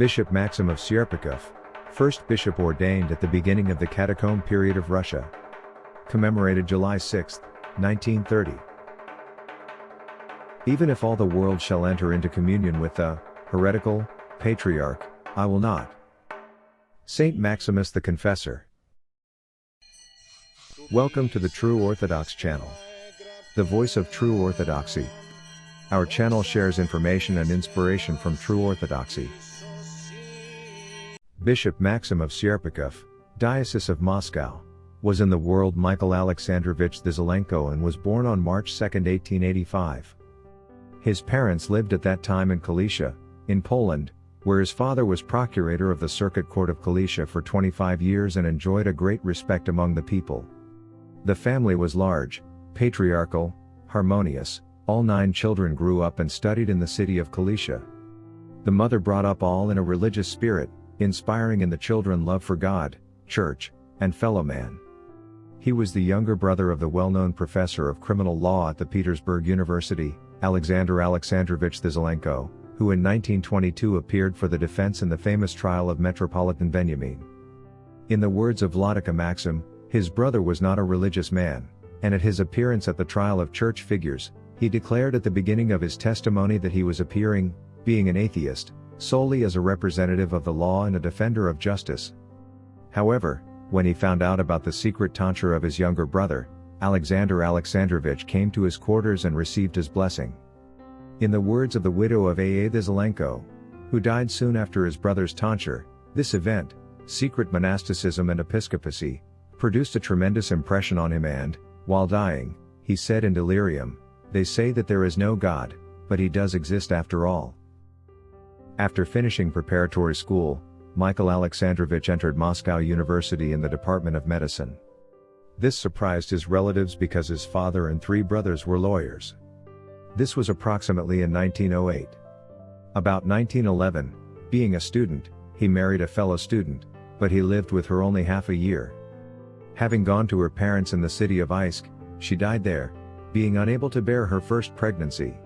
Bishop Maxim of Serpukhov, first bishop ordained at the beginning of the catacomb period of Russia. Commemorated July 6, 1930. Even if all the world shall enter into communion with the heretical Patriarch, I will not. Saint Maximus the Confessor. Welcome to the True Orthodox channel, the voice of true orthodoxy. Our channel shares information and inspiration from true orthodoxy. Bishop Maxim of Serpukhov, Diocese of Moscow, was in the world Michael Alexandrovich Zelenko and was born on March 2, 1885. His parents lived at that time in Kalisha, in Poland, where his father was procurator of the Circuit Court of Kalisha for 25 years and enjoyed a great respect among the people. The family was large, patriarchal, harmonious. All 9 children grew up and studied in the city of Kalisha. The mother brought up all in a religious spirit, inspiring in the children love for God, church, and fellow man. He was the younger brother of the well-known professor of criminal law at the Petersburg University, Alexander Alexandrovich Zelenko, who in 1922 appeared for the defense in the famous trial of Metropolitan Benjamin. In the words of Vladika Maxim, his brother was not a religious man, and at his appearance at the trial of church figures, he declared at the beginning of his testimony that he was appearing, being an atheist, solely as a representative of the law and a defender of justice. However, when he found out about the secret tonsure of his younger brother, Alexander Alexandrovich came to his quarters and received his blessing. In the words of the widow of A.A. Zelenko, who died soon after his brother's tonsure, this event, secret monasticism and episcopacy, produced a tremendous impression on him and, while dying, he said in delirium, "They say that there is no God, but he does exist after all." After finishing preparatory school, Michael Alexandrovich entered Moscow University in the Department of Medicine. This surprised his relatives because his father and 3 brothers were lawyers. This was approximately in 1908. About 1911, being a student, he married a fellow student, but he lived with her only half a year. Having gone to her parents in the city of Isk, she died there, being unable to bear her first pregnancy.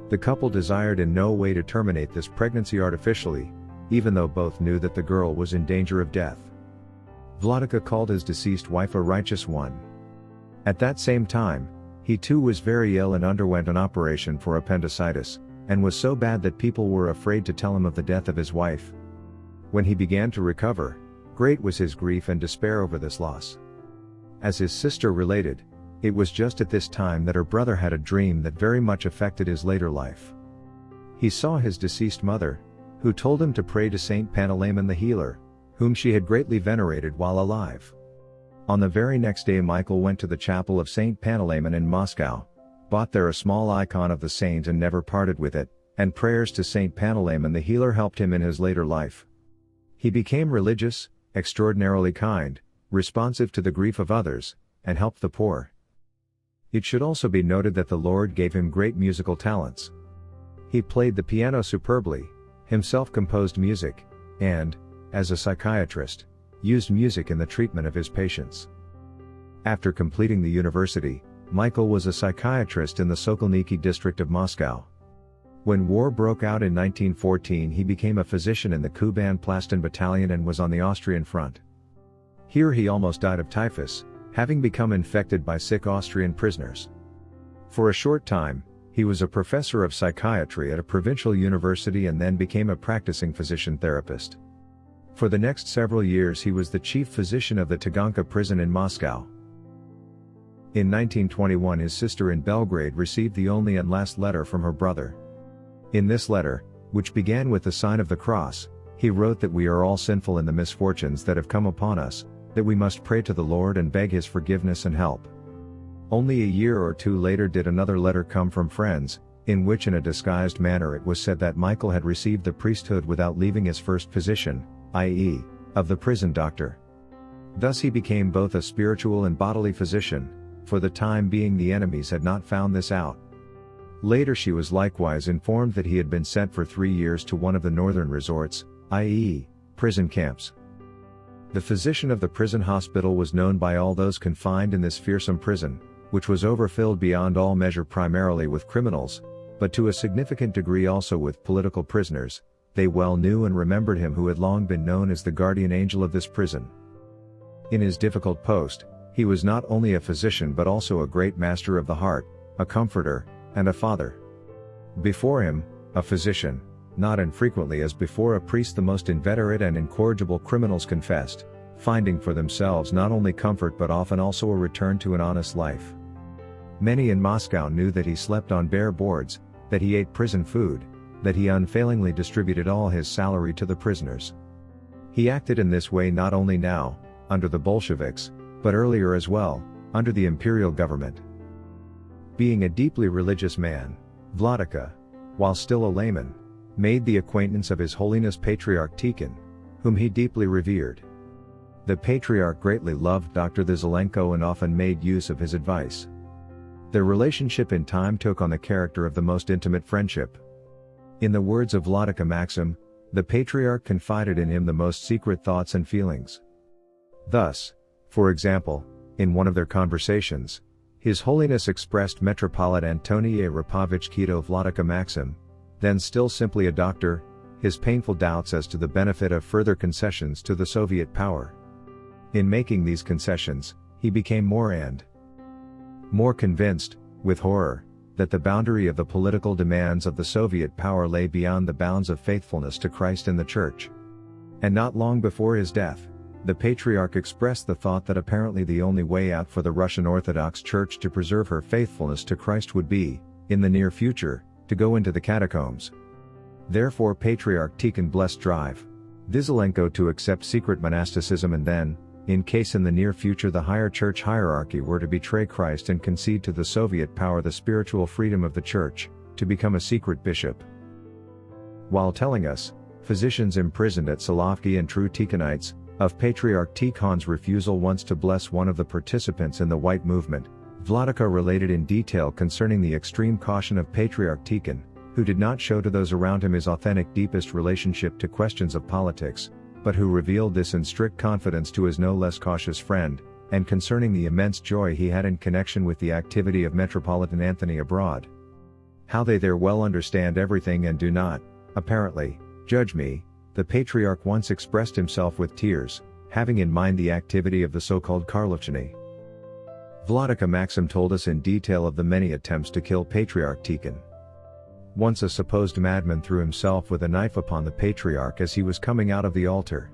The couple desired in no way to terminate this pregnancy artificially, even though both knew that the girl was in danger of death. Vladika called his deceased wife a righteous one. At that same time, he too was very ill and underwent an operation for appendicitis, and was so bad that people were afraid to tell him of the death of his wife. When he began to recover, great was his grief and despair over this loss. As his sister related, it was just at this time that her brother had a dream that very much affected his later life. He saw his deceased mother, who told him to pray to Saint Panteleimon the healer, whom she had greatly venerated while alive. On the very next day Michael went to the chapel of Saint Panteleimon in Moscow, bought there a small icon of the saint and never parted with it, and prayers to Saint Panteleimon the healer helped him in his later life. He became religious, extraordinarily kind, responsive to the grief of others, and helped the poor. It should also be noted that the Lord gave him great musical talents. He played the piano superbly, himself composed music, and, as a psychiatrist, used music in the treatment of his patients. After completing the university, Michael was a psychiatrist in the Sokolniki district of Moscow. When war broke out in 1914 he became a physician in the Kuban Plastin Battalion and was on the Austrian front. Here he almost died of typhus, having become infected by sick Austrian prisoners. For a short time, he was a professor of psychiatry at a provincial university and then became a practicing physician-therapist. For the next several years he was the chief physician of the Taganka prison in Moscow. In 1921 his sister in Belgrade received the only and last letter from her brother. In this letter, which began with the sign of the cross, he wrote that we are all sinful in the misfortunes that have come upon us, that we must pray to the Lord and beg his forgiveness and help. Only a year or 2 later did another letter come from friends, in which in a disguised manner it was said that Michael had received the priesthood without leaving his first position, i.e., of the prison doctor. Thus he became both a spiritual and bodily physician. For the time being the enemies had not found this out. Later she was likewise informed that he had been sent for 3 years to one of the northern resorts, i.e., prison camps. The physician of the prison hospital was known by all those confined in this fearsome prison, which was overfilled beyond all measure primarily with criminals, but to a significant degree also with political prisoners, They well knew and remembered him who had long been known as the guardian angel of this prison. In his difficult post, he was not only a physician but also a great master of the heart, a comforter, and a father. Before him, a physician, not infrequently as before a priest, the most inveterate and incorrigible criminals confessed, finding for themselves not only comfort but often also a return to an honest life. Many in Moscow knew that he slept on bare boards, that he ate prison food, that he unfailingly distributed all his salary to the prisoners. He acted in this way not only now, under the Bolsheviks, but earlier as well, under the imperial government. Being a deeply religious man, Vladika, while still a layman, made the acquaintance of His Holiness Patriarch Tikhon, whom he deeply revered. The Patriarch greatly loved Dr. Zelenko and often made use of his advice. Their relationship in time took on the character of the most intimate friendship. In the words of Vladika Maxim, the Patriarch confided in him the most secret thoughts and feelings. Thus, for example, in one of their conversations, His Holiness expressed Metropolite Antoni Arapovich Kito Vladika Maxim, then still simply a doctor, his painful doubts as to the benefit of further concessions to the Soviet power. In making these concessions, he became more and more convinced, with horror, that the boundary of the political demands of the Soviet power lay beyond the bounds of faithfulness to Christ and the Church. And not long before his death, the Patriarch expressed the thought that apparently the only way out for the Russian Orthodox Church to preserve her faithfulness to Christ would be, in the near future, to go into the catacombs. Therefore Patriarch Tikhon blessed Zelenko to accept secret monasticism and then, in case in the near future the higher church hierarchy were to betray Christ and concede to the Soviet power the spiritual freedom of the Church, to become a secret bishop. While telling us, physicians imprisoned at Solovki and true Tikhonites, of Patriarch Tikhon's refusal once to bless one of the participants in the White Movement, Vladika related in detail concerning the extreme caution of Patriarch Tikhon, who did not show to those around him his authentic deepest relationship to questions of politics, but who revealed this in strict confidence to his no less cautious friend, and concerning the immense joy he had in connection with the activity of Metropolitan Anthony abroad. How they there well understand everything and do not, apparently, judge me, the Patriarch once expressed himself with tears, having in mind the activity of the so-called Karlovchany. Vladika Maxim told us in detail of the many attempts to kill Patriarch Tikhon. Once a supposed madman threw himself with a knife upon the Patriarch as he was coming out of the altar.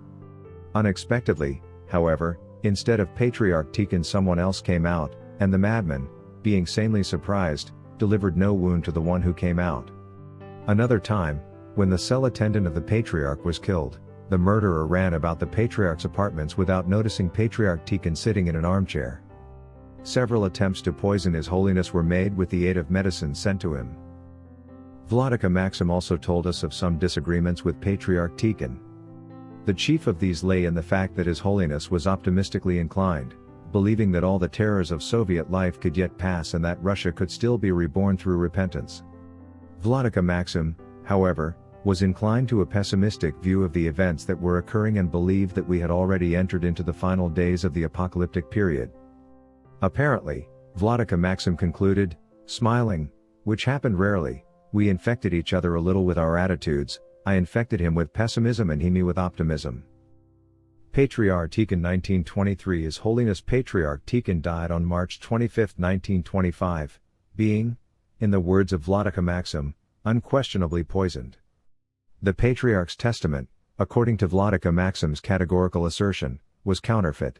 Unexpectedly, however, instead of Patriarch Tikhon someone else came out, and the madman, being sanely surprised, delivered no wound to the one who came out. Another time, when the cell attendant of the Patriarch was killed, the murderer ran about the Patriarch's apartments without noticing Patriarch Tikhon sitting in an armchair. Several attempts to poison His Holiness were made with the aid of medicine sent to him. Vladika Maxim also told us of some disagreements with Patriarch Tikhon. The chief of these lay in the fact that His Holiness was optimistically inclined, believing that all the terrors of Soviet life could yet pass and that Russia could still be reborn through repentance. Vladika Maxim, however, was inclined to a pessimistic view of the events that were occurring and believed that we had already entered into the final days of the apocalyptic period. Apparently, Vladika Maxim concluded, smiling, which happened rarely, we infected each other a little with our attitudes, I infected him with pessimism and he me with optimism. Patriarch Tikhon 1923 His Holiness Patriarch Tikhon died on March 25, 1925, being, in the words of Vladika Maxim, unquestionably poisoned. The Patriarch's testament, according to Vladika Maxim's categorical assertion, was counterfeit.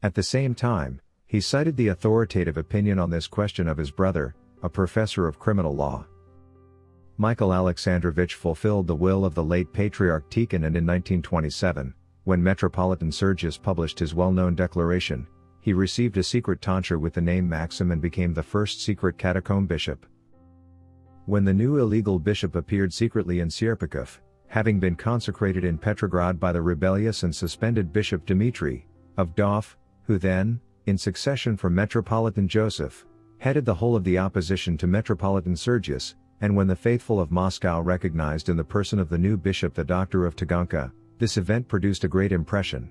At the same time, he cited the authoritative opinion on this question of his brother, a professor of criminal law. Michael Alexandrovich fulfilled the will of the late Patriarch Tikhon, and in 1927, when Metropolitan Sergius published his well-known declaration, he received a secret tonsure with the name Maxim and became the first secret catacomb bishop. When the new illegal bishop appeared secretly in Serpukhov, having been consecrated in Petrograd by the rebellious and suspended Bishop Dmitry, of Dov, who then, in succession from Metropolitan Joseph, headed the whole of the opposition to Metropolitan Sergius, and when the faithful of Moscow recognized in the person of the new bishop the doctor of Taganka, this event produced a great impression.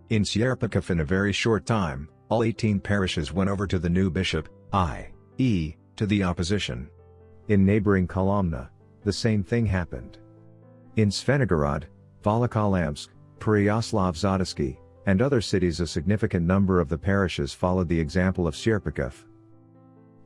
In Serpukhov in a very short time, all 18 parishes went over to the new bishop, i.e., to the opposition. In neighboring Kolomna, the same thing happened. In Svenigorod, Volokholamsk, Pereyaslav-Zadotsky, and other cities a significant number of the parishes followed the example of Serpukhov.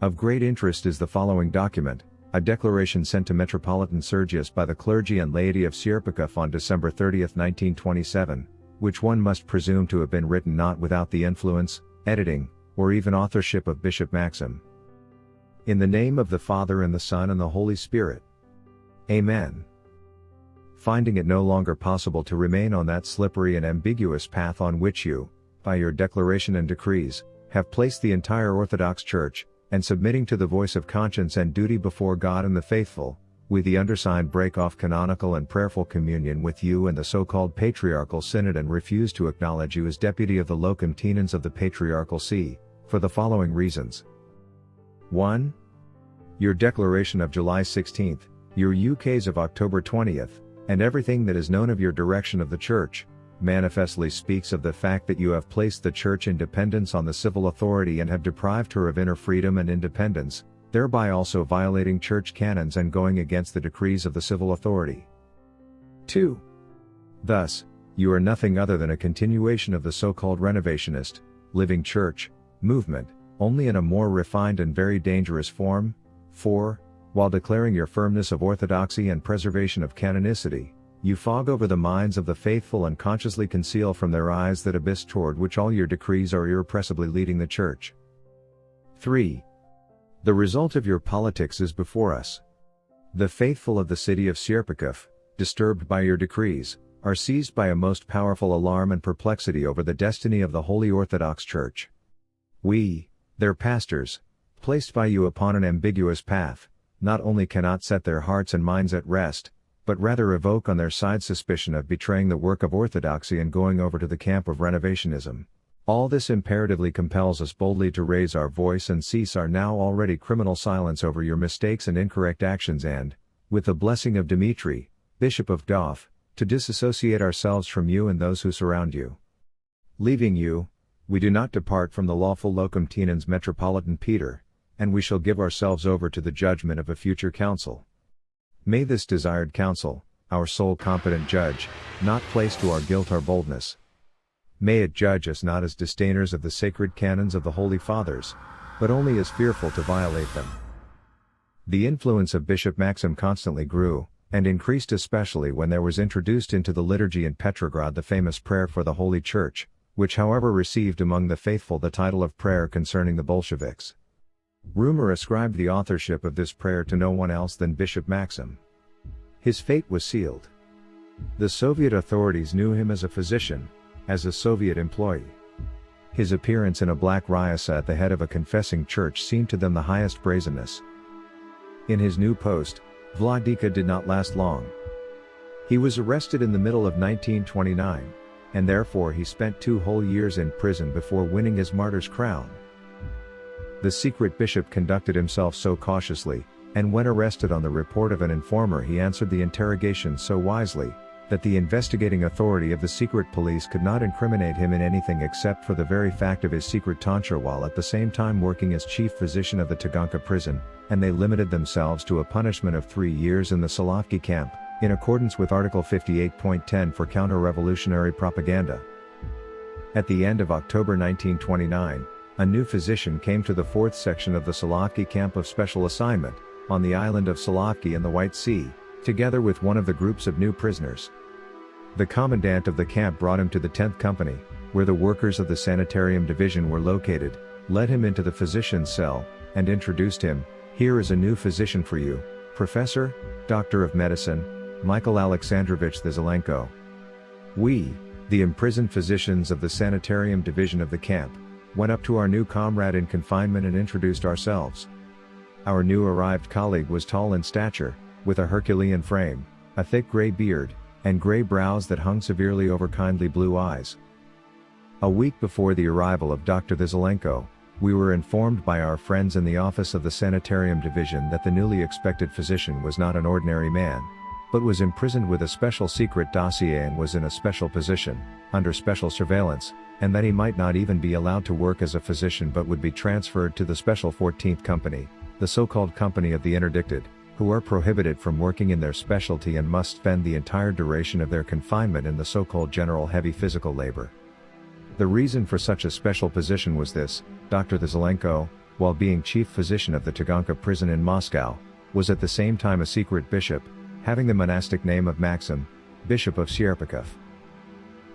Of great interest is the following document, a declaration sent to Metropolitan Sergius by the clergy and laity of Serpukhov on December 30, 1927, which one must presume to have been written not without the influence, editing, or even authorship of Bishop Maxim. In the name of the Father and the Son and the Holy Spirit. Amen. Finding it no longer possible to remain on that slippery and ambiguous path on which you, by your declaration and decrees, have placed the entire Orthodox Church, and submitting to the voice of conscience and duty before God and the faithful, we the undersigned break off canonical and prayerful communion with you and the so-called Patriarchal Synod and refuse to acknowledge you as deputy of the locum tenens of the Patriarchal See, for the following reasons. 1. Your declaration of July 16, your ukase of October 20, and everything that is known of your direction of the Church, manifestly speaks of the fact that you have placed the Church in dependence on the civil authority and have deprived her of inner freedom and independence, thereby also violating Church canons and going against the decrees of the civil authority. 2. Thus, you are nothing other than a continuation of the so-called renovationist, living Church, movement, only in a more refined and very dangerous form. 4. While declaring your firmness of orthodoxy and preservation of canonicity, you fog over the minds of the faithful and consciously conceal from their eyes that abyss toward which all your decrees are irrepressibly leading the Church. 3. The result of your politics is before us. The faithful of the city of Serpukhov, disturbed by your decrees, are seized by a most powerful alarm and perplexity over the destiny of the Holy Orthodox Church. We, their pastors, placed by you upon an ambiguous path, not only cannot set their hearts and minds at rest, but rather evoke on their side suspicion of betraying the work of orthodoxy and going over to the camp of renovationism. All this imperatively compels us boldly to raise our voice and cease our now already criminal silence over your mistakes and incorrect actions and, with the blessing of Dmitri, Bishop of Dov, to disassociate ourselves from you and those who surround you. Leaving you, we do not depart from the lawful locum tenens Metropolitan Peter, and we shall give ourselves over to the judgment of a future council. May this desired council, our sole competent judge, not place to our guilt our boldness. May it judge us not as disdainers of the sacred canons of the Holy Fathers, but only as fearful to violate them. The influence of Bishop Maxim constantly grew, and increased especially when there was introduced into the liturgy in Petrograd the famous prayer for the Holy Church, which however received among the faithful the title of prayer concerning the Bolsheviks. Rumor ascribed the authorship of this prayer to no one else than Bishop Maxim. His fate was sealed. The Soviet authorities knew him as a physician, as a Soviet employee. His appearance in a black ryasa at the head of a confessing church seemed to them the highest brazenness. In his new post, Vladika did not last long. He was arrested in the middle of 1929, and therefore he spent 2 whole years in prison before winning his martyr's crown. The secret bishop conducted himself so cautiously, and when arrested on the report of an informer he answered the interrogation so wisely, that the investigating authority of the secret police could not incriminate him in anything except for the very fact of his secret tonsure while at the same time working as chief physician of the Taganka prison, and they limited themselves to a punishment of 3 years in the Solovki camp, in accordance with Article 58.10 for counter-revolutionary propaganda. At the end of October 1929, a new physician came to the 4th section of the Solovki camp of special assignment, on the island of Solovki in the White Sea, together with one of the groups of new prisoners. The commandant of the camp brought him to the 10th company, where the workers of the sanitarium division were located, led him into the physician's cell, and introduced him. Here is a new physician for you, Professor, Doctor of Medicine, Michael Alexandrovich Zelenko. We, the imprisoned physicians of the sanitarium division of the camp, went up to our new comrade in confinement and introduced ourselves. Our new arrived colleague was tall in stature, with a Herculean frame, a thick gray beard, and gray brows that hung severely over kindly blue eyes. A week before the arrival of Dr. Zelenko, we were informed by our friends in the office of the sanitarium division that the newly expected physician was not an ordinary man, but was imprisoned with a special secret dossier and was in a special position, under special surveillance, and that he might not even be allowed to work as a physician but would be transferred to the special 14th company, the so-called company of the interdicted, who are prohibited from working in their specialty and must spend the entire duration of their confinement in the so-called general heavy physical labor. The reason for such a special position was this: Dr. Zelenko, while being chief physician of the Taganka prison in Moscow, was at the same time a secret bishop, having the monastic name of Maxim, Bishop of Serpukhov.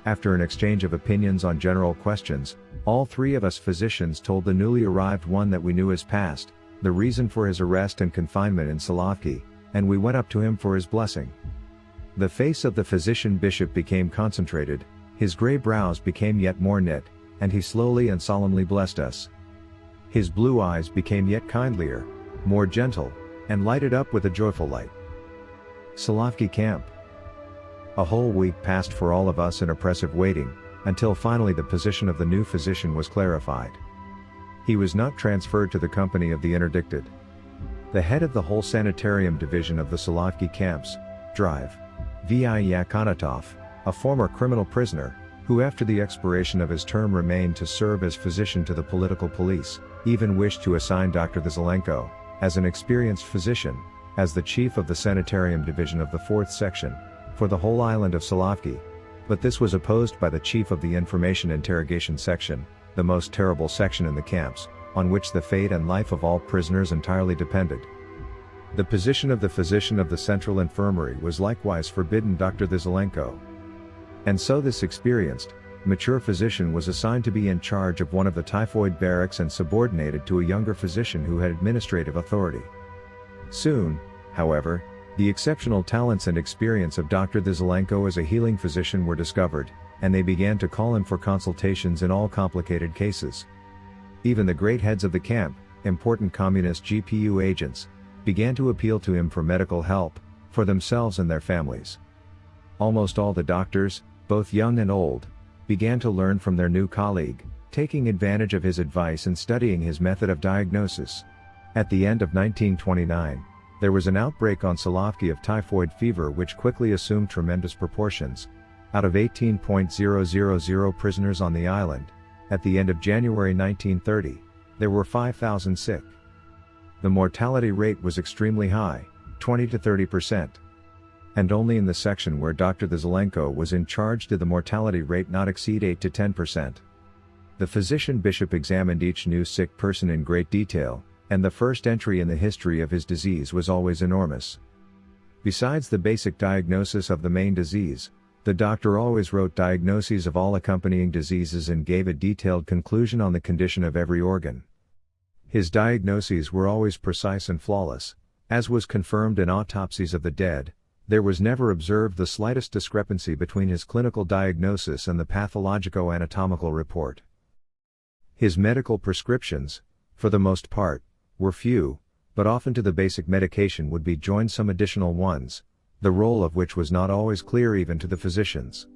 After an exchange of opinions on general questions, all three of us physicians told the newly arrived one that we knew his past, the reason for his arrest and confinement in Solovki, and we went up to him for his blessing. The face of the physician bishop became concentrated, his grey brows became yet more knit, and he slowly and solemnly blessed us. His blue eyes became yet kindlier, more gentle, and lighted up with a joyful light. Solovki camp. A whole week passed for all of us in oppressive waiting, until finally the position of the new physician was clarified. He was not transferred to the company of the interdicted. The head of the whole sanitarium division of the Solovki camps, Drive, V.I. Yakonatov, a former criminal prisoner, who after the expiration of his term remained to serve as physician to the political police, even wished to assign Dr. Zelenko, as an experienced physician, as the chief of the sanitarium division of the 4th section, for the whole island of Solovki, but this was opposed by the chief of the information interrogation section, the most terrible section in the camps, on which the fate and life of all prisoners entirely depended. The position of the physician of the central infirmary was likewise forbidden Dr. Zelenko. And so this experienced, mature physician was assigned to be in charge of one of the typhoid barracks and subordinated to a younger physician who had administrative authority. Soon, however, the exceptional talents and experience of Dr. Zelenko as a healing physician were discovered, and they began to call him for consultations in all complicated cases. Even the great heads of the camp, important communist GPU agents, began to appeal to him for medical help, for themselves and their families. Almost all the doctors, both young and old, began to learn from their new colleague, taking advantage of his advice and studying his method of diagnosis. At the end of 1929, there was an outbreak on Solovki of typhoid fever which quickly assumed tremendous proportions. Out of 18,000 prisoners on the island, at the end of January 1930, there were 5,000 sick. The mortality rate was extremely high, 20 to 30%. And only in the section where Dr. Zelenko was in charge did the mortality rate not exceed 8 to 10%. The physician bishop examined each new sick person in great detail, and the first entry in the history of his disease was always enormous. Besides the basic diagnosis of the main disease, the doctor always wrote diagnoses of all accompanying diseases and gave a detailed conclusion on the condition of every organ. His diagnoses were always precise and flawless, as was confirmed in autopsies of the dead. There was never observed the slightest discrepancy between his clinical diagnosis and the pathologico-anatomical report. His medical prescriptions, for the most part, were few, but often to the basic medication would be joined some additional ones, the role of which was not always clear even to the physicians.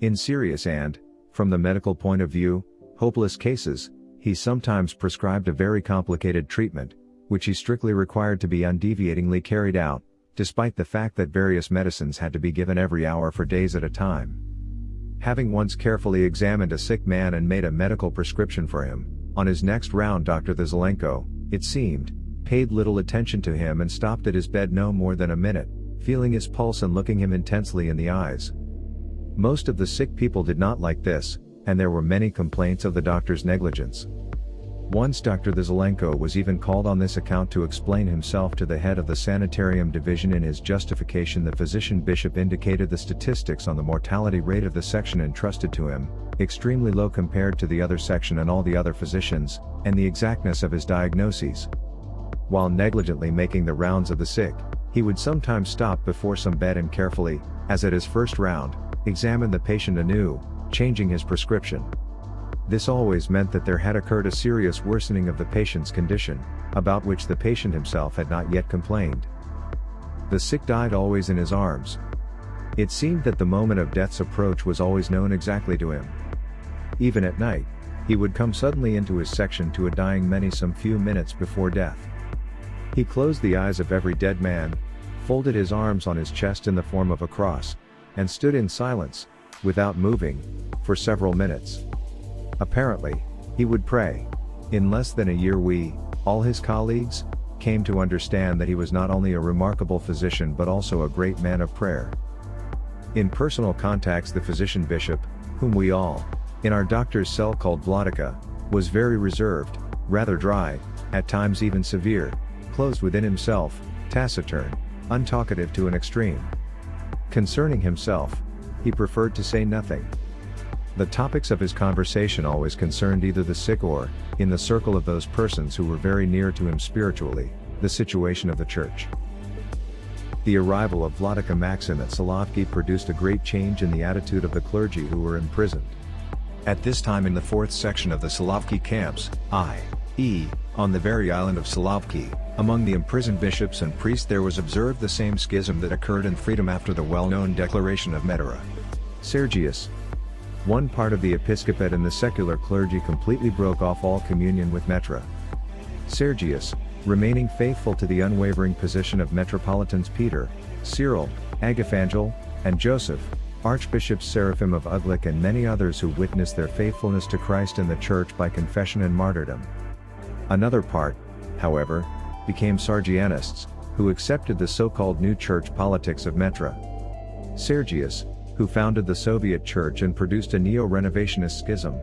In serious and, from the medical point of view, hopeless cases, he sometimes prescribed a very complicated treatment, which he strictly required to be undeviatingly carried out, despite the fact that various medicines had to be given every hour for days at a time. Having once carefully examined a sick man and made a medical prescription for him, on his next round Dr. Zelenko, it seemed, paid little attention to him and stopped at his bed no more than a minute, feeling his pulse and looking him intensely in the eyes. Most of the sick people did not like this, and there were many complaints of the doctor's negligence. Once Dr. Zelenko was even called on this account to explain himself to the head of the sanitarium division. In his justification, the physician bishop indicated the statistics on the mortality rate of the section entrusted to him, extremely low compared to the other section and all the other physicians, and the exactness of his diagnoses. While negligently making the rounds of the sick, he would sometimes stop before some bed and carefully, as at his first round, examine the patient anew, changing his prescription. This always meant that there had occurred a serious worsening of the patient's condition, about which the patient himself had not yet complained. The sick died always in his arms. It seemed that the moment of death's approach was always known exactly to him. Even at night, he would come suddenly into his section to a dying man some few minutes before death. He closed the eyes of every dead man, folded his arms on his chest in the form of a cross, and stood in silence, without moving, for several minutes. Apparently, he would pray. In less than a year we, all his colleagues, came to understand that he was not only a remarkable physician but also a great man of prayer. In personal contacts, the physician bishop, whom we all, in our doctor's cell called Vladika, was very reserved, rather dry, at times even severe, closed within himself, taciturn, untalkative to an extreme. Concerning himself, he preferred to say nothing. The topics of his conversation always concerned either the sick or, in the circle of those persons who were very near to him spiritually, the situation of the church. The arrival of Vladika Maxim at Solovki produced a great change in the attitude of the clergy who were imprisoned. At this time, in the fourth section of the Solovki camps, i.e., on the very island of Solovki, among the imprisoned bishops and priests, there was observed the same schism that occurred in freedom after the well-known declaration of Martyrdom. Sergius, one part of the episcopate and the secular clergy, completely broke off all communion with Metra. Sergius, remaining faithful to the unwavering position of Metropolitans Peter, Cyril, Agaphangel, and Joseph, Archbishops Seraphim of Uglich and many others who witnessed their faithfulness to Christ and the Church by confession and martyrdom. Another part, however, became Sergianists, who accepted the so-called new church politics of Metra. Sergius, who founded the Soviet Church and produced a neo-renovationist schism.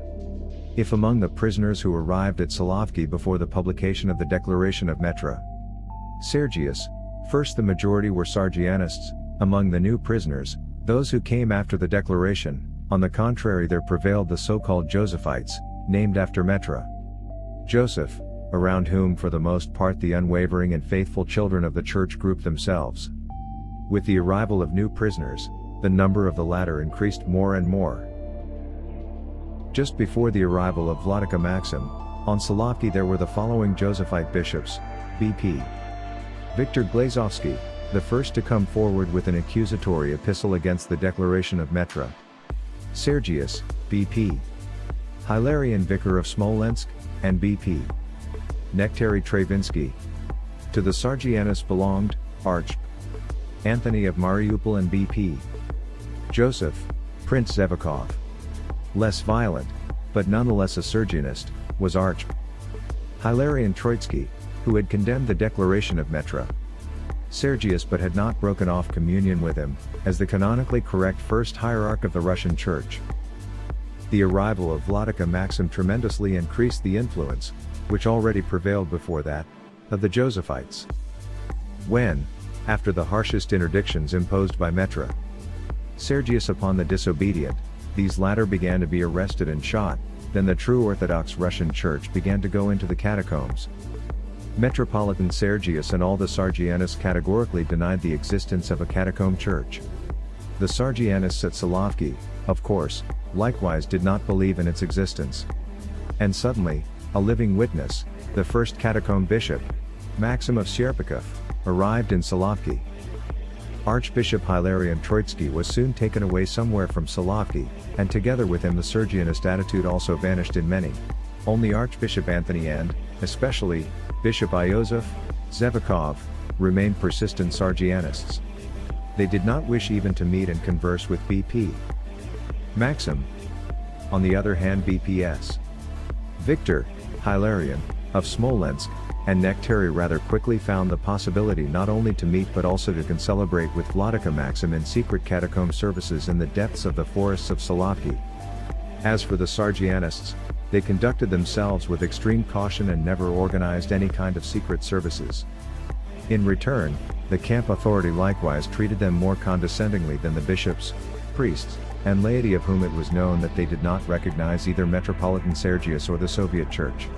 If among the prisoners who arrived at Solovki before the publication of the declaration of Metra Sergius, first the majority were Sergianists, among the new prisoners, those who came after the declaration, on the contrary, there prevailed the so-called Josephites, named after Metra Joseph, around whom for the most part the unwavering and faithful children of the Church grouped themselves. With the arrival of new prisoners, the number of the latter increased more and more. Just before the arrival of Vladika Maxim, on Solovki there were the following Josephite bishops: B.P. Viktor Glazovsky, the first to come forward with an accusatory epistle against the declaration of Metra Sergius, B.P. Hilarion, vicar of Smolensk, and B.P. Nektary Travinsky. To the Sergianists belonged Arch. Anthony of Mariupol and B.P. Joseph, Prince Serpukhov. Less violent, but nonetheless a Sergianist, was Arch. Hilarion Troitsky, who had condemned the declaration of Metra Sergius but had not broken off communion with him, as the canonically correct first hierarch of the Russian Church. The arrival of Vladika Maxim tremendously increased the influence, which already prevailed before that, of the Josephites. When, after the harshest interdictions imposed by Metra Sergius upon the disobedient, these latter began to be arrested and shot, then the true Orthodox Russian Church began to go into the catacombs. Metropolitan Sergius and all the Sergianists categorically denied the existence of a catacomb church. The Sergianists at Solovki, of course, likewise did not believe in its existence. And suddenly, a living witness, the first catacomb bishop, Maxim of Serpukhov, arrived in Solovki. Archbishop Hilarion Troitsky was soon taken away somewhere from Solovki, and together with him the Sergianist attitude also vanished in many. Only Archbishop Anthony and, especially, Bishop Iosif Serpukhov, remained persistent Sergianists. They did not wish even to meet and converse with B.P. Maxim. On the other hand, B.P.S. Viktor, Hilarion, of Smolensk, and Nektary rather quickly found the possibility not only to meet but also to concelebrate with Vladika Maxim in secret catacomb services in the depths of the forests of Solovki. As for the Sergianists, they conducted themselves with extreme caution and never organized any kind of secret services. In return, the camp authority likewise treated them more condescendingly than the bishops, priests, and laity, of whom it was known that they did not recognize either Metropolitan Sergius or the Soviet Church.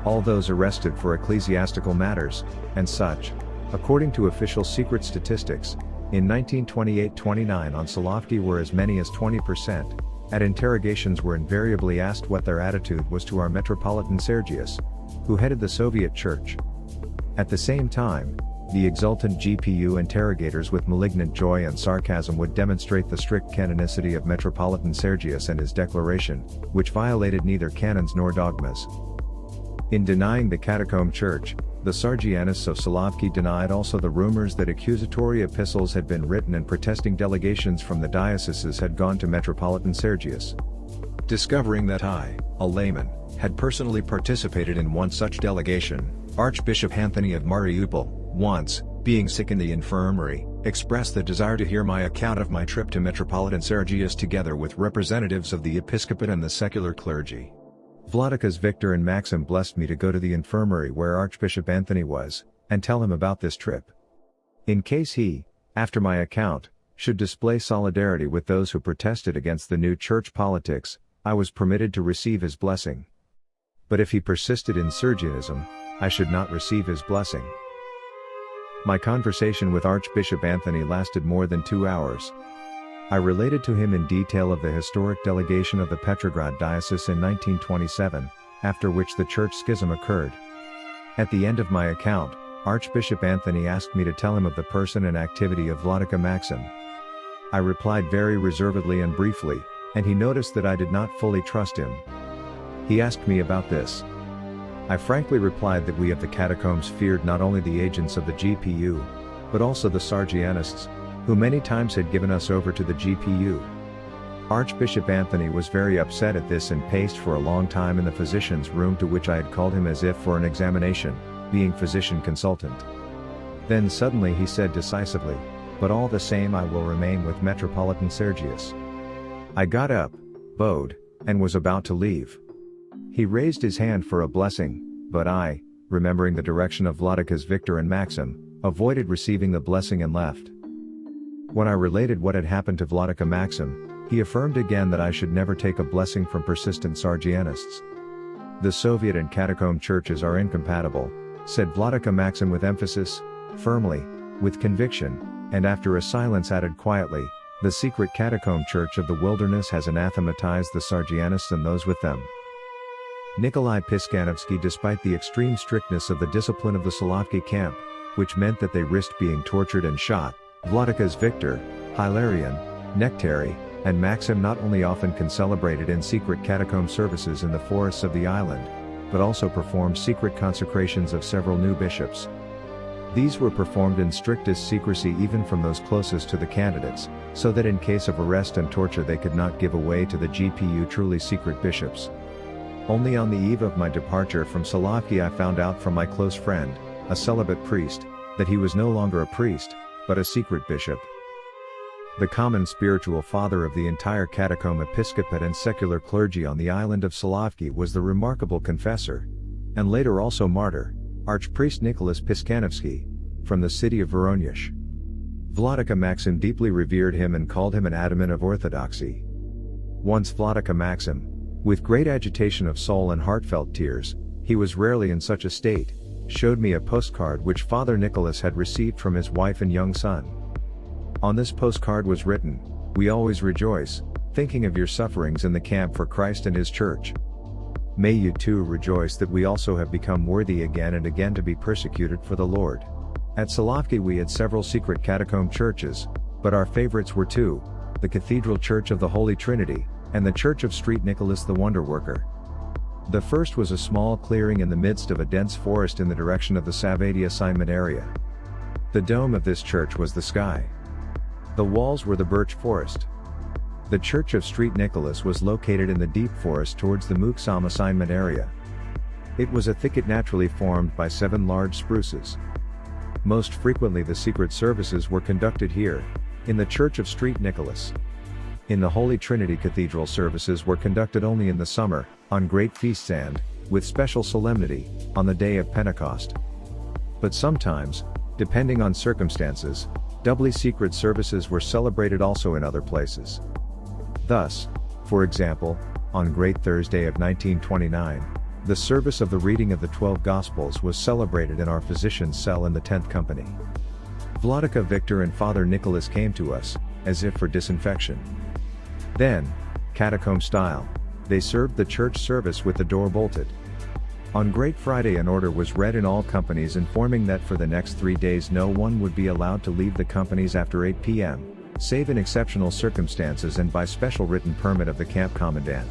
All those arrested for ecclesiastical matters, and such, according to official secret statistics, in 1928-29 on Solovki were as many as 20%, at interrogations were invariably asked what their attitude was to our Metropolitan Sergius, who headed the Soviet Church. At the same time, the exultant GPU interrogators with malignant joy and sarcasm would demonstrate the strict canonicity of Metropolitan Sergius and his declaration, which violated neither canons nor dogmas. In denying the catacomb church, the Sergianists of Solovki denied also the rumors that accusatory epistles had been written and protesting delegations from the dioceses had gone to Metropolitan Sergius. Discovering that I, a layman, had personally participated in one such delegation, Archbishop Anthony of Mariupol, once, being sick in the infirmary, expressed the desire to hear my account of my trip to Metropolitan Sergius together with representatives of the episcopate and the secular clergy. Vladikas Victor and Maxim blessed me to go to the infirmary where Archbishop Anthony was, and tell him about this trip. In case he, after my account, should display solidarity with those who protested against the new church politics, I was permitted to receive his blessing. But if he persisted in Sergianism, I should not receive his blessing. My conversation with Archbishop Anthony lasted more than 2 hours. I related to him in detail of the historic delegation of the Petrograd Diocese in 1927, after which the church schism occurred. At the end of my account, Archbishop Anthony asked me to tell him of the person and activity of Solovki Maxim. I replied very reservedly and briefly, and he noticed that I did not fully trust him. He asked me about this. I frankly replied that we of the catacombs feared not only the agents of the GPU, but also the Sergianists, who many times had given us over to the GPU. Archbishop Anthony was very upset at this and paced for a long time in the physician's room to which I had called him as if for an examination, being physician consultant. Then suddenly he said decisively, "But all the same I will remain with Metropolitan Sergius." I got up, bowed, and was about to leave. He raised his hand for a blessing, but I, remembering the direction of Vladikas Victor and Maxim, avoided receiving the blessing and left. When I related what had happened to Vladika Maxim, he affirmed again that I should never take a blessing from persistent Sergianists. "The Soviet and catacomb churches are incompatible," said Vladika Maxim with emphasis, firmly, with conviction, and after a silence added quietly, "The secret catacomb church of the wilderness has anathematized the Sergianists and those with them." Nikolai Piskanovsky, despite the extreme strictness of the discipline of the Solovki camp, which meant that they risked being tortured and shot, Vladikas Victor, Hilarion, Nectary, and Maxim not only often concelebrated in secret catacomb services in the forests of the island, but also performed secret consecrations of several new bishops. These were performed in strictest secrecy even from those closest to the candidates, so that in case of arrest and torture they could not give away to the GPU truly secret bishops. Only on the eve of my departure from Solovki I found out from my close friend, a celibate priest, that he was no longer a priest, but a secret bishop. The common spiritual father of the entire catacomb episcopate and secular clergy on the island of Solovki was the remarkable confessor, and later also martyr, Archpriest Nicholas Piskanovsky, from the city of Voronezh. Vladika Maxim deeply revered him and called him an adamant of orthodoxy. Once Vladika Maxim, with great agitation of soul and heartfelt tears, he was rarely in such a state, showed me a postcard which Father Nicholas had received from his wife and young son. On this postcard was written, "We always rejoice, thinking of your sufferings in the camp for Christ and His Church. May you too rejoice that we also have become worthy again and again to be persecuted for the Lord." At Solovki we had several secret catacomb churches, but our favorites were two, the Cathedral Church of the Holy Trinity, and the Church of St. Nicholas the Wonder Worker. The first was a small clearing in the midst of a dense forest in the direction of the Savadia assignment area. The dome of this church was the sky. The walls were the birch forest. The Church of St. Nicholas was located in the deep forest towards the Muksam assignment area. It was a thicket naturally formed by 7 large spruces. Most frequently the secret services were conducted here, in the Church of St. Nicholas. In the Holy Trinity Cathedral services were conducted only in the summer, on great feasts and, with special solemnity, on the day of Pentecost. But sometimes, depending on circumstances, doubly secret services were celebrated also in other places. Thus, for example, on Great Thursday of 1929, the service of the reading of the 12 Gospels was celebrated in our physician's cell in the 10th Company. Vladika Victor and Father Nicholas came to us, as if for disinfection. Then, catacomb style, they served the church service with the door bolted. On Great Friday an order was read in all companies informing that for the next 3 days no one would be allowed to leave the companies after 8 p.m., save in exceptional circumstances and by special written permit of the camp commandant.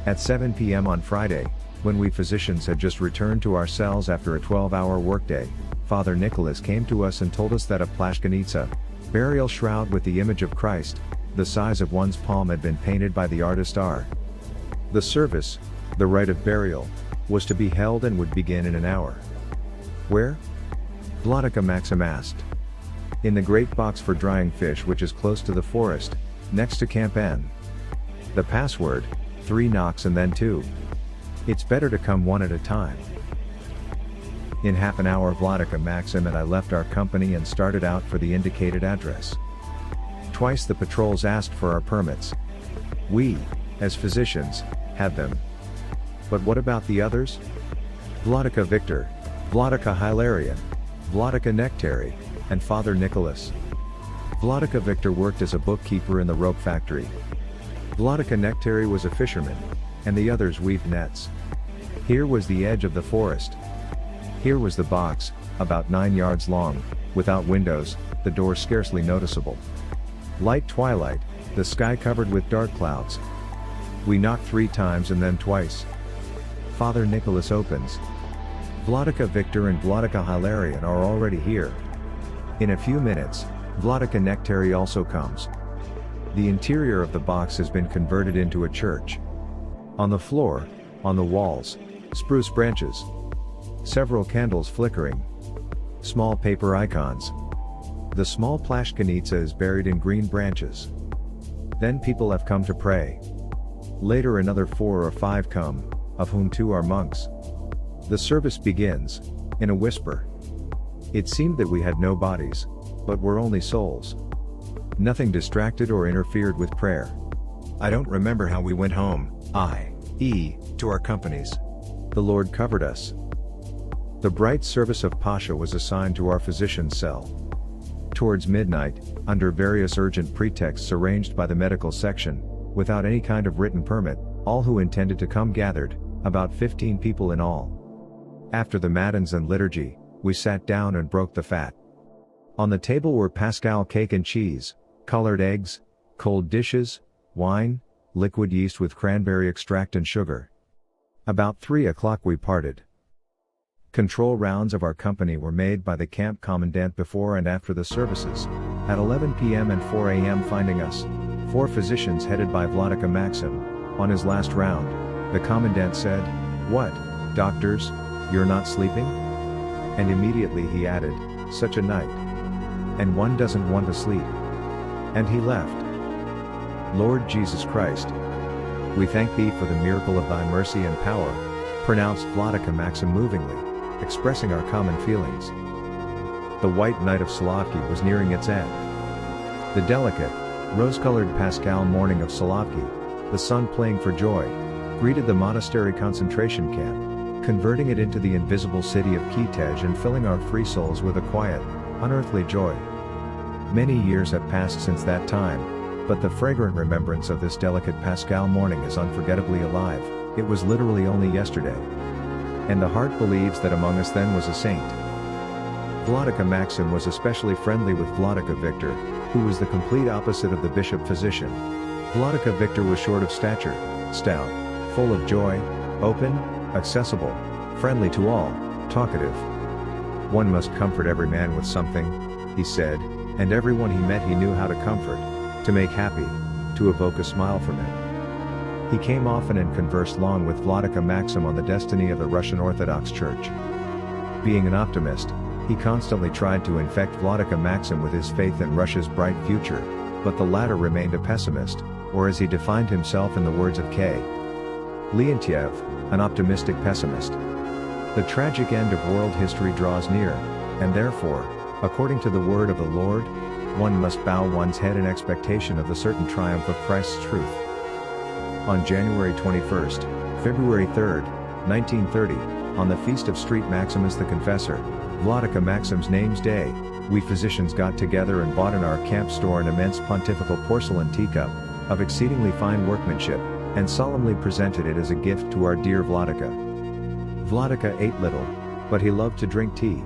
At 7 p.m. on Friday, when we physicians had just returned to our cells after a 12-hour workday, Father Nicholas came to us and told us that a plashkanitsa, burial shroud with the image of Christ, the size of one's palm had been painted by the artist R. The service, the rite of burial, was to be held and would begin in an hour. Where? Vladika Maxim asked. In the great box for drying fish which is close to the forest, next to Camp N. The password, 3 knocks and then 2. It's better to come one at a time. In half an hour Vladika Maxim and I left our company and started out for the indicated address. Twice the patrols asked for our permits. We, as physicians, had them. But what about the others? Vladika Victor, Vladika Hilarion, Vladika Nectary, and Father Nicholas. Vladika Victor worked as a bookkeeper in the rope factory. Vladika Nectary was a fisherman, and the others weaved nets. Here was the edge of the forest. Here was the box, about 9 yards long, without windows, the door scarcely noticeable. Light twilight, the sky covered with dark clouds. We knocked 3 times and then twice. Father Nicholas opens. Vladika Victor and Vladika Hilarion are already here. In a few minutes, Vladika Nectary also comes. The interior of the box has been converted into a church. On the floor, on the walls, spruce branches. Several candles flickering. Small paper icons. The small plashkanitsa is buried in green branches. Then people have come to pray. Later another 4 or 5 come, of whom 2 are monks. The service begins, in a whisper. It seemed that we had no bodies, but were only souls. Nothing distracted or interfered with prayer. I don't remember how we went home, i.e., to our companies. The Lord covered us. The bright service of Pascha was assigned to our physician's cell. Towards midnight, under various urgent pretexts arranged by the medical section, without any kind of written permit, all who intended to come gathered, about 15 people in all. After the matins and liturgy, we sat down and broke the fat. On the table were Pascal cake and cheese, colored eggs, cold dishes, wine, liquid yeast with cranberry extract and sugar. About 3 o'clock we parted. Control rounds of our company were made by the camp commandant before and after the services, at 11 p.m. and 4 a.m. finding us, 4 physicians headed by Vladika Maxim. On his last round, the commandant said, "What, doctors, you're not sleeping?" And immediately he added, "Such a night. And one doesn't want to sleep." And he left. Lord Jesus Christ, we thank thee for the miracle of thy mercy and power, pronounced Vladika Maxim movingly, expressing our common feelings. The white night of Solovki was nearing its end. The delicate, rose-colored Pascal morning of Solovki, the sun playing for joy, greeted the monastery concentration camp, converting it into the invisible city of Kitezh and filling our free souls with a quiet, unearthly joy. Many years have passed since that time, but the fragrant remembrance of this delicate Pascal morning is unforgettably alive. It was literally only yesterday. And the heart believes that among us then was a saint. Vladika Maxim was especially friendly with Vladika Victor, who was the complete opposite of the bishop-physician. Vladika Victor was short of stature, stout, full of joy, open, accessible, friendly to all, talkative. One must comfort every man with something, he said, and everyone he met he knew how to comfort, to make happy, to evoke a smile from him. He came often and conversed long with Vladika Maxim on the destiny of the Russian Orthodox Church. Being an optimist, he constantly tried to infect Vladika Maxim with his faith in Russia's bright future, but the latter remained a pessimist, or as he defined himself in the words of K. Leontiev, an optimistic pessimist. The tragic end of world history draws near, and therefore, according to the word of the Lord, one must bow one's head in expectation of the certain triumph of Christ's truth. On January 21, February 3, 1930, on the feast of St. Maximus the Confessor, Vladika Maxim's name's day, we physicians got together and bought in our camp store an immense pontifical porcelain teacup, of exceedingly fine workmanship, and solemnly presented it as a gift to our dear Vladika. Vladika ate little, but he loved to drink tea.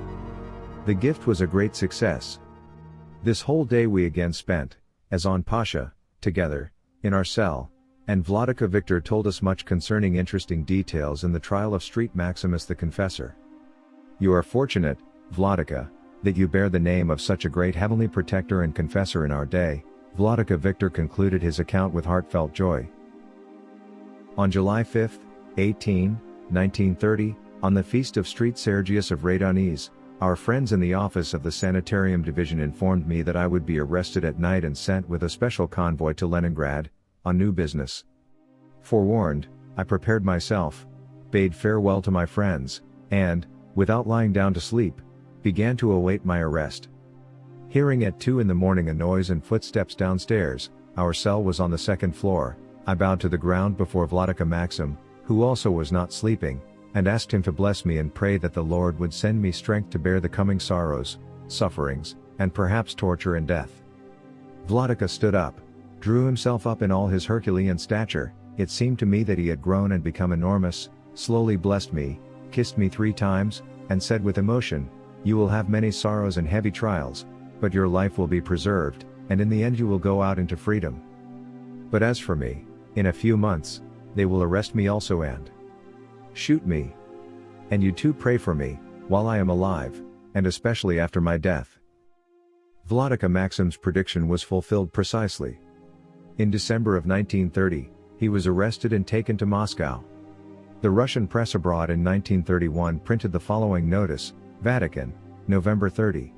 The gift was a great success. This whole day we again spent, as on Pascha, together, in our cell, and Vladika Victor told us much concerning interesting details in the trial of St. Maximus the Confessor. You are fortunate, Vladika, that you bear the name of such a great heavenly protector and confessor in our day, Vladika Victor concluded his account with heartfelt joy. On July 5, 1930, On the feast of St. Sergius of Radonez, our friends in the office of the Sanitarium Division informed me that I would be arrested at night and sent with a special convoy to Leningrad, on new business. Forewarned, I prepared myself, bade farewell to my friends, and, without lying down to sleep, began to await my arrest. Hearing at 2 in the morning a noise and footsteps downstairs, our cell was on the second floor, I bowed to the ground before Vladika Maxim, who also was not sleeping, and asked him to bless me and pray that the Lord would send me strength to bear the coming sorrows, sufferings, and perhaps torture and death. Vladika stood up, drew himself up in all his Herculean stature, it seemed to me that he had grown and become enormous, slowly blessed me, kissed me 3 times, and said with emotion, "You will have many sorrows and heavy trials, but your life will be preserved, and in the end you will go out into freedom. But as for me, in a few months, they will arrest me also and shoot me. And you too pray for me, while I am alive, and especially after my death." Vladika Maxim's prediction was fulfilled precisely. In December of 1930, he was arrested and taken to Moscow. The Russian press abroad in 1931 printed the following notice: Vatican, November 30.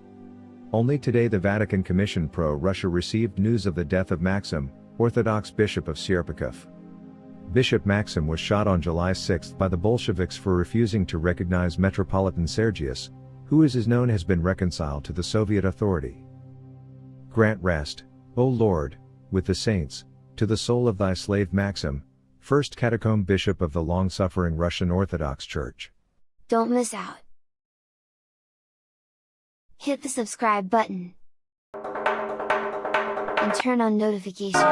Only today the Vatican Commission pro-Russia received news of the death of Maxim, Orthodox Bishop of Serpukhov. Bishop Maxim was shot on July 6 by the Bolsheviks for refusing to recognize Metropolitan Sergius, who as is known has been reconciled to the Soviet authority. Grant rest, O Lord, with the saints, to the soul of thy slave Maxim, first catacomb bishop of the long-suffering Russian Orthodox Church. Don't miss out. Hit the subscribe button and turn on notifications.